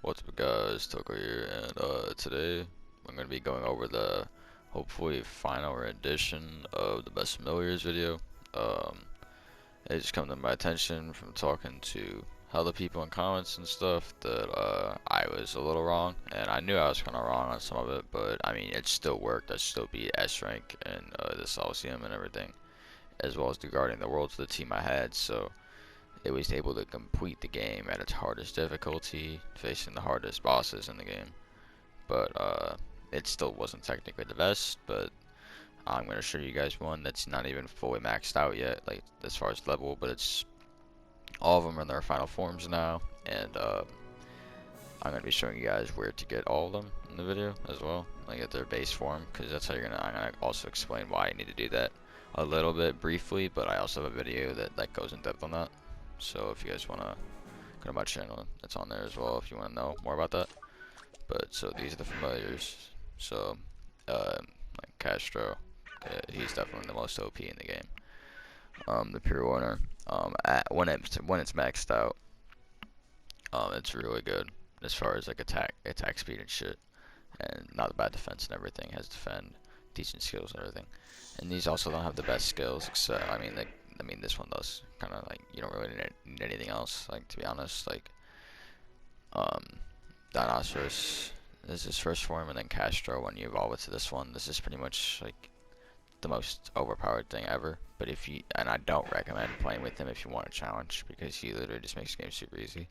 What's up guys, Toko here, and today I'm going to be going over the hopefully final rendition of the Best Familiars video. Um, it just come to my attention from talking to other people in comments and stuff that I was a little wrong, and I knew I was kind of wrong on some of it, but I mean it still worked. I still beat S rank and the Coliseum and everything, as well as regarding the worlds of the team I had, so it was able to complete the game at its hardest difficulty, facing the hardest bosses in the game. But it still wasn't technically the best, but I'm going to show you guys one that's not even fully maxed out yet, like as far as level, but it's all of them are in their final forms now, and I'm going to be showing you guys where to get all of them in the video as well, like at their base form, because that's how I'm going to also explain why you need to do that a little bit briefly, but I also have a video that goes in depth on that. So if you guys want to go to my channel, it's on there as well if you want to know more about that. But so these are the familiars. So like Castro, he's definitely the most OP in the game. The pure winner. When it's maxed out, it's really good as far as like attack speed and shit, and not bad defense and everything. Has defend, decent skills and everything. And these also don't have the best skills, except I mean this one does. Kind of like you don't really need anything else. Like to be honest, like um, Dinosaurs is his first form, and then Castro when you evolve it to this one. This is pretty much like the most overpowered thing ever. But and I don't recommend playing with him if you want a challenge, because he literally just makes the game super easy.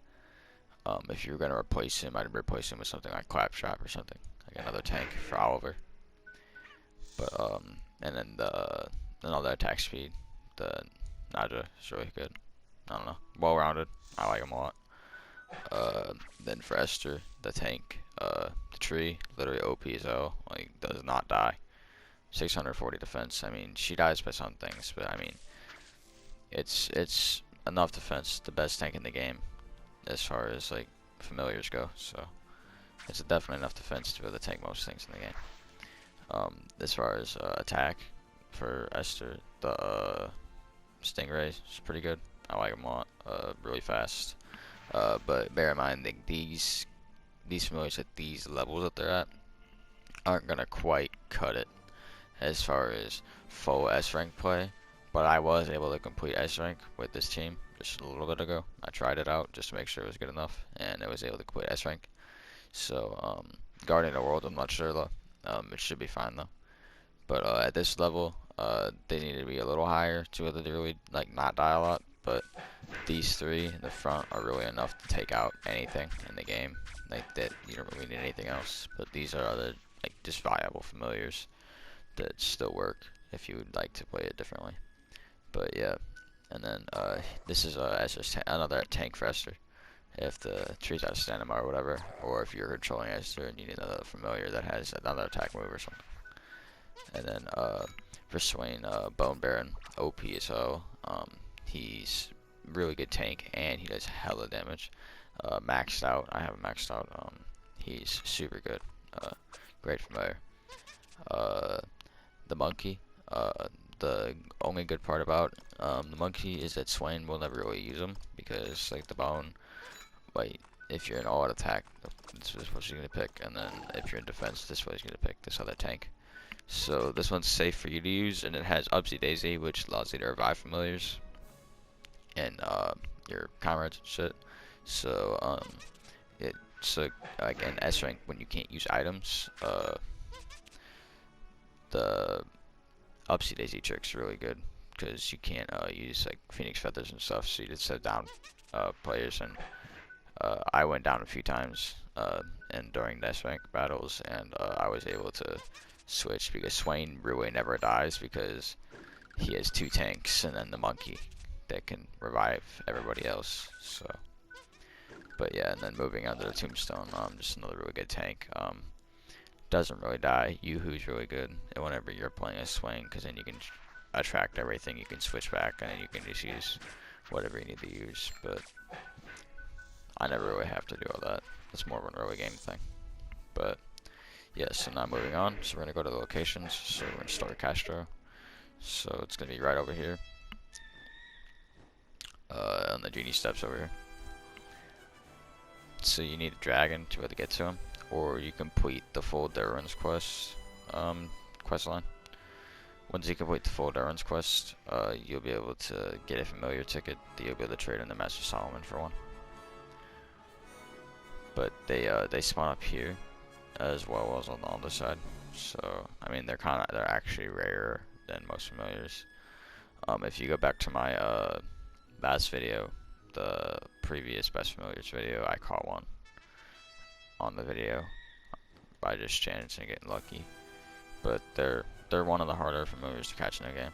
If you're gonna replace him, I'd replace him with something like Claptrap or something, like another tank for Oliver. But and then another attack speed, the Naja is really good. I don't know, well-rounded. I like him a lot. Then for Esther, the tank, the tree, literally OP as hell. Like does not die. 640 defense. I mean, she dies by some things, but I mean, it's enough defense. The best tank in the game, as far as like familiars go. So it's definitely enough defense to be able to tank most things in the game. As far as attack for Esther, the Stingray is pretty good. I like them a lot. Really fast. But bear in mind that these familiars at these levels that they're at aren't gonna quite cut it as far as full S rank play. But I was able to complete S rank with this team just a little bit ago. I tried it out just to make sure it was good enough, and I was able to complete S rank. So guarding the world, I'm not sure though. It should be fine though. But at this level, they need to be a little higher to really like not die a lot. But these three in the front are really enough to take out anything in the game. Like that, you don't really need anything else. But these are other like just viable familiars that still work if you would like to play it differently. But yeah, and then this is another tank for Esther. If the tree's out of stamina or whatever, or if you're controlling Esther and you need another familiar that has another attack move or something. And then for Swain, Bone Baron, OP as hell. He's really good tank, and he does hella damage. Maxed out, I have him maxed out. He's super good. Great familiar. The monkey. The only good part about the monkey is that Swain will never really use him, because like the bone, like if you're in all out attack, this is what she's gonna pick, and then if you're in defense, this is what she's gonna pick, this other tank. So this one's safe for you to use, and it has Upsy Daisy, which allows you to revive familiars and your comrades and shit. So it's like in S rank when you can't use items, the Upsy Daisy trick's really good, because you can't use like Phoenix Feathers and stuff, so you just set down players, and I went down a few times and during S rank battles, and I was able to switch, because Swain really never dies because he has two tanks and then the monkey that can revive everybody else. So but yeah, and then moving on to the tombstone, just another really good tank. Doesn't really die. Yoo-hoo's really good and whenever you're playing a Swain, because then you can attract everything, you can switch back, and then you can just use whatever you need to use. But I never really have to do all that. It's more of an early game thing. But yeah, so now moving on. So we're gonna go to the locations. So we're gonna start Castro. So it's gonna be right over here. On the genie steps over here. so you need a dragon to be able to get to him, or you complete the full Darren's quest quest line. Once you complete the full Darren's quest, you'll be able to get a familiar ticket that you'll be able to trade in the Master Solomon for one. But they spawn up here as well as on the other side. So I mean they're actually rarer than most familiars. If you go back to my last video, the previous best familiars video, I caught one on the video by just chance and getting lucky. But they're one of the harder familiars to catch in the game.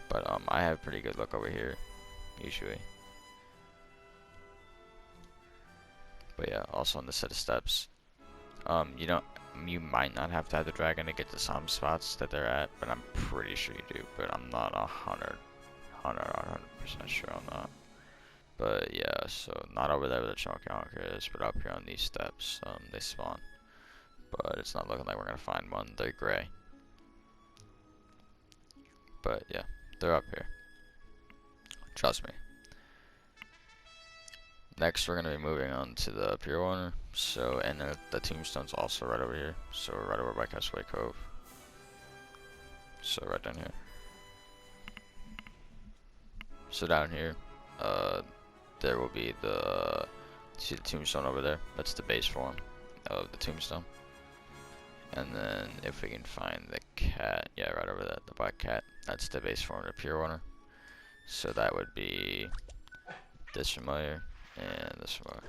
But I have pretty good luck over here usually. But yeah, also on the set of steps, you might not have to have the dragon to get to some spots that they're at, but I'm pretty sure you do. But I'm not 100% sure on that. But yeah, so not over there where the chunky honker is, but up here on these steps, they spawn. But it's not looking like we're gonna find one. They're gray. But yeah, they're up here. Trust me. Next, we're gonna be moving on to the Pure Owner. So, and the tombstone's also right over here. So we're right over by Castro Cove. So right down here. So down here, there will be see the tombstone over there. That's the base form of the tombstone. And then if we can find the cat, yeah, right over there, the black cat. That's the base form of the Pure Owner. So that would be this familiar. And this one.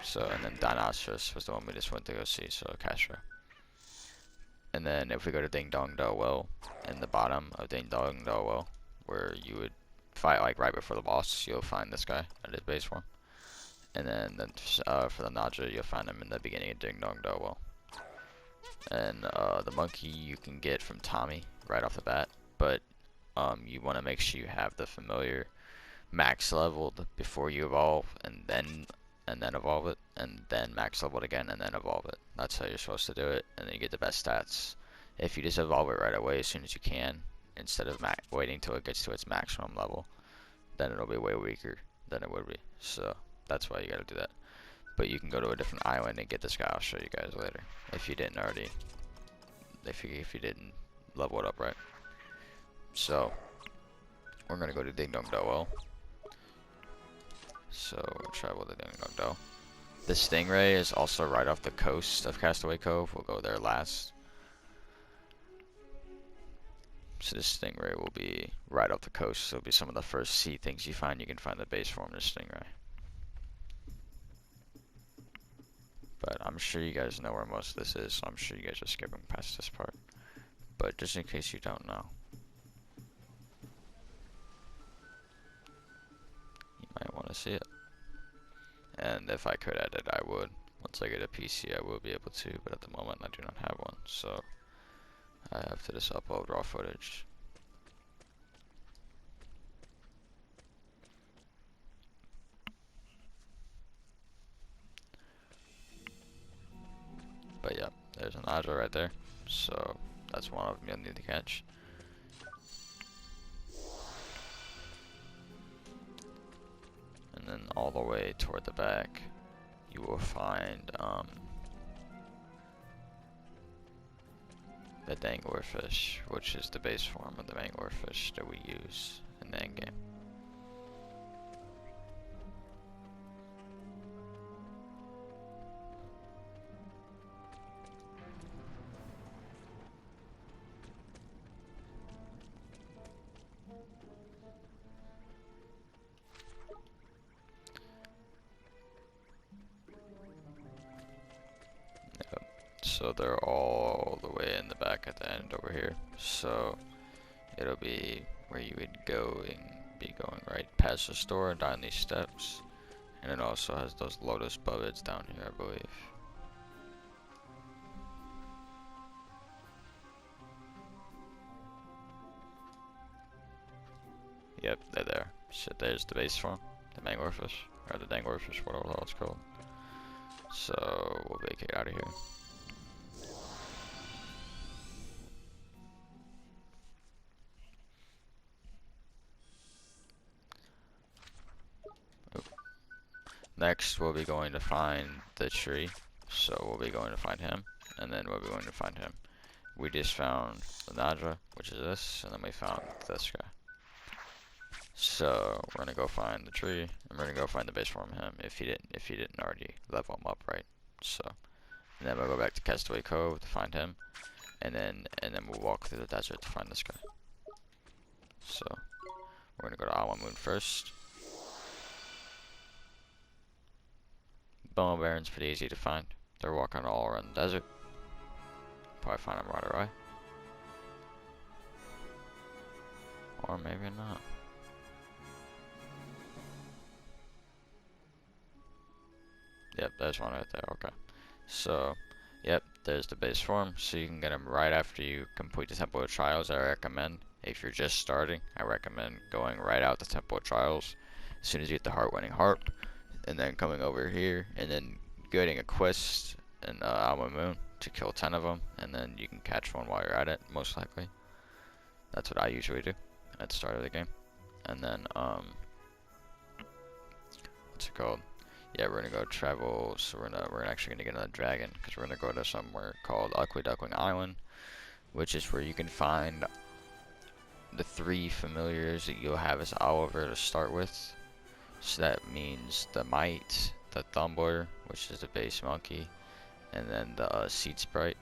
So, and then Dinosaurs was the one we just went to go see, so Castro. And then if we go to Ding Dong Del Well, in the bottom of Ding Dong Del Well, where you would fight like right before the boss, you'll find this guy at his base form. And then for the Naja, you'll find him in the beginning of Ding Dong Del Well. And the monkey you can get from Tommy right off the bat, but you want to make sure you have the familiar max leveled before you evolve, and then evolve it, and then max leveled again, and then evolve it. That's how you're supposed to do it, and then you get the best stats. If you just evolve it right away as soon as you can, instead of waiting till it gets to its maximum level, then it'll be way weaker than it would be. So that's why you gotta do that. But you can go to a different island and get this guy. I'll show you guys later if you didn't already. If you didn't level it up right. So we're gonna go to Ding Dong Del Well. So we'll travel to Ding Dong Del. The Stingray is also right off the coast of Castaway Cove. We'll go there last. So the Stingray will be right off the coast. So it'll be some of the first sea things you find. You can find the base form of the Stingray. But I'm sure you guys know where most of this is, so I'm sure you guys are skipping past this part. But just in case you don't know, you might want to see it. And if I could edit, I would. Once I get a PC, I will be able to, but at the moment I do not have one, so I have to just upload raw footage. But yeah, there's an Aja right there, so that's one of them you'll need to catch. And then all the way toward the back, you will find the Dangler Fish, which is the base form of the Dangler Fish that we use in the endgame. So they're all the way in the back at the end over here. So it'll be where you would be going right past the store and down these steps. And it also has those lotus bullets down here, I believe. Yep, they're there. So there's the base form, the Dangler Fish, or the Dangler Fish, whatever the hell it's called. So we'll vacate out of here. next we'll be going to find the tree. So we'll be going to find him, and then we'll be going to find him. We just found the Nadra, which is this, and then we found this guy. So we're gonna go find the tree, and we're gonna go find the base form him if he didn't already level him up, right? So, and then we'll go back to Castaway Cove to find him, and then we'll walk through the desert to find this guy. So we're gonna go to Awa Moon first. Boma Baron's pretty easy to find. They're walking all around the desert. Probably find them right away. Or maybe not. Yep, there's one right there, okay. So, yep, there's the base form. So you can get them right after you complete the Temple of Trials. I recommend, if you're just starting, I recommend going right out the Temple of Trials as soon as you get the Heart-Winning Harp, and then coming over here, and then getting a quest in Alma Moon to kill 10 of them, and then you can catch one while you're at it, most likely. That's what I usually do at the start of the game. And then, what's it called? Yeah, we're gonna go travel, so we're actually gonna get another dragon, because we're gonna go to somewhere called Duckling Island, which is where you can find the 3 familiars that you'll have as Oliver to start with. So that means the Mite, the Thumbler, which is the base monkey, and then the Seed Sprite.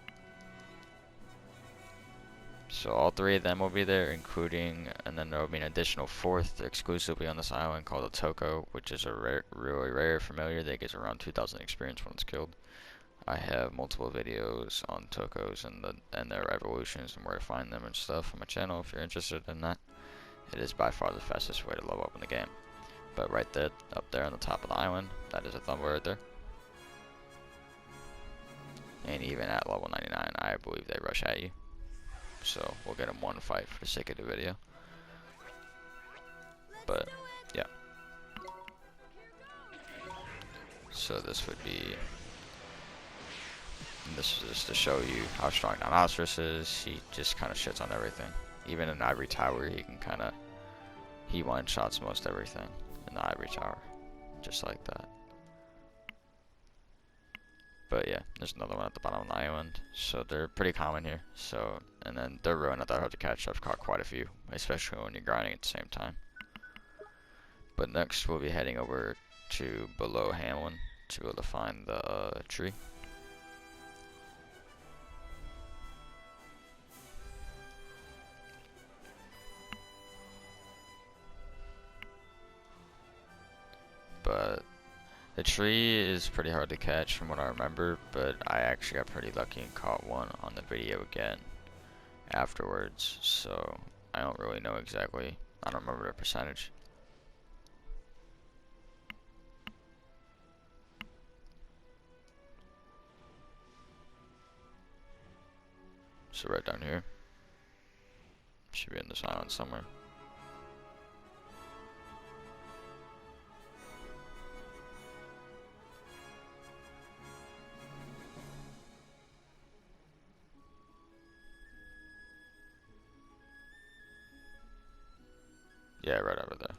So all 3 of them will be there, including, and then there will be an additional 4th exclusively on this island called a Toko, which is a really rare familiar that gets around 2,000 experience when it's killed. I have multiple videos on Tokos and their evolutions and where to find them and stuff on my channel if you're interested in that. It is by far the fastest way to level up in the game. But right there, up there on the top of the island, that is a Thumbler right there. And even at level 99, I believe they rush at you. So we'll get them one fight for the sake of the video. But yeah. So this would be. This is just to show you how strong Dinosaurs is. He just kind of shits on everything. Even in Ivory Tower, he can kind of. He one shots most everything in the Ivory Tower, just like that. But yeah, there's another one at the bottom of the island, so they're pretty common here. So, and then they're really not that hard to catch. I've caught quite a few, especially when you're grinding at the same time. But next we'll be heading over to below Hamlin to be able to find the tree. But the tree is pretty hard to catch from what I remember, but I actually got pretty lucky and caught one on the video again afterwards, so I don't really know exactly. I don't remember the percentage. So right down here. Should be in this island somewhere. Yeah, right over there.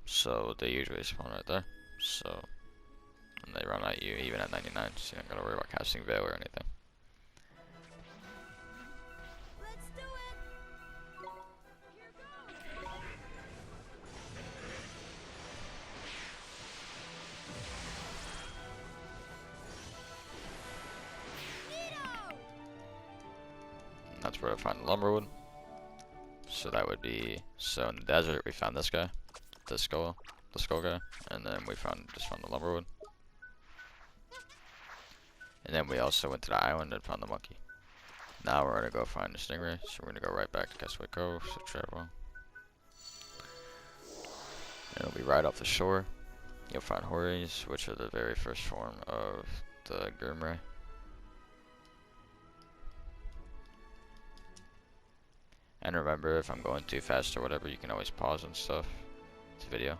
So they usually spawn right there. So, and they run at you even at 99, so you don't gotta worry about casting Veil or anything. Let's do it. Here goes. And that's where I find the Lumberwood. So that would be, so in the desert we found this guy, the skull guy, and then we just found the Lumberwood. And then we also went to the island and found the monkey. Now we're gonna go find the Stingray, so we're gonna go right back to Castaway Cove, so travel. And it'll be right off the shore. You'll find Hories, which are the very first form of the Grimray. And remember, if I'm going too fast or whatever, you can always pause and stuff. It's a video.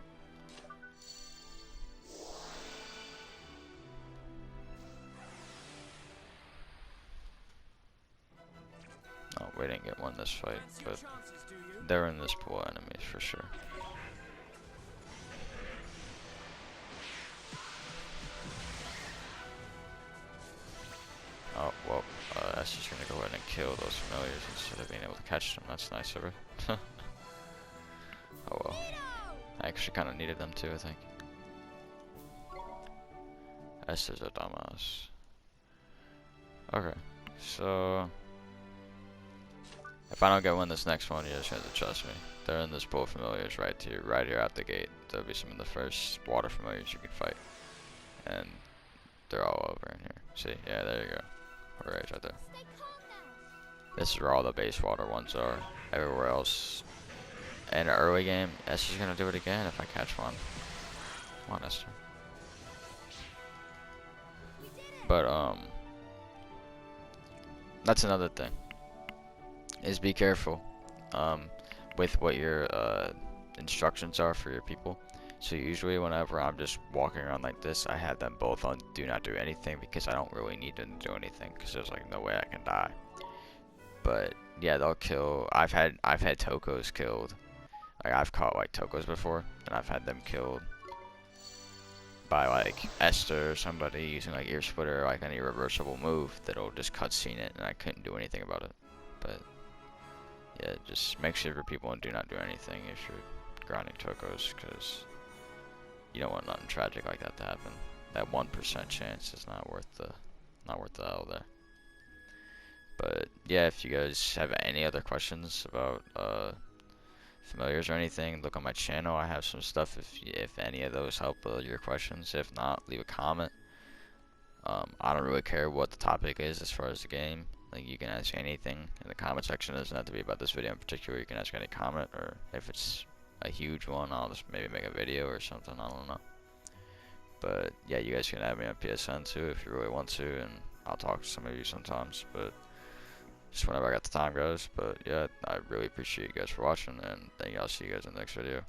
Oh, we didn't get one this fight, but they're in this pool of enemies for sure. instead of being able to catch them. That's nice of her. Oh well. I actually kind of needed them too, I think. Esther's a dumbass. Okay, so if I don't get one this next one, you just have to trust me. They're in this pool of familiars right here out the gate. There'll be some of the first water familiars you can fight, and they're all over in here. See, yeah, there you go. Right there. Stay calm now. This is where all the base water ones are. Everywhere else, in the early game, Esther's gonna do it again if I catch one. Come on, Esther. We did it. But that's another thing. Is be careful with what your instructions are for your people. So usually whenever I'm just walking around like this, I have them both on do not do anything because I don't really need them to do anything because there's like no way I can die. But yeah, they'll kill. I've had tokos killed. Like I've caught like tokos before, and I've had them killed by like Esther or somebody using like ear splitter or like any reversible move that'll just cutscene it, and I couldn't do anything about it. But yeah, just make sure your people do not do anything if you're grinding tokos, because you don't want nothing tragic like that to happen. That 1% chance is not worth the hell there. But yeah, if you guys have any other questions about familiars or anything, look on my channel. I have some stuff if any of those help your questions. If not, leave a comment. I don't really care what the topic is as far as the game. Like you can ask anything in the comment section. It doesn't have to be about this video in particular. You can ask any comment, or if it's a huge one, I'll just maybe make a video or something. I don't know. But yeah, you guys can add me on PSN too if you really want to, and I'll talk to some of you sometimes. But just whenever I got the time, guys. But yeah, I really appreciate you guys for watching, and thank you. I'll see you guys in the next video.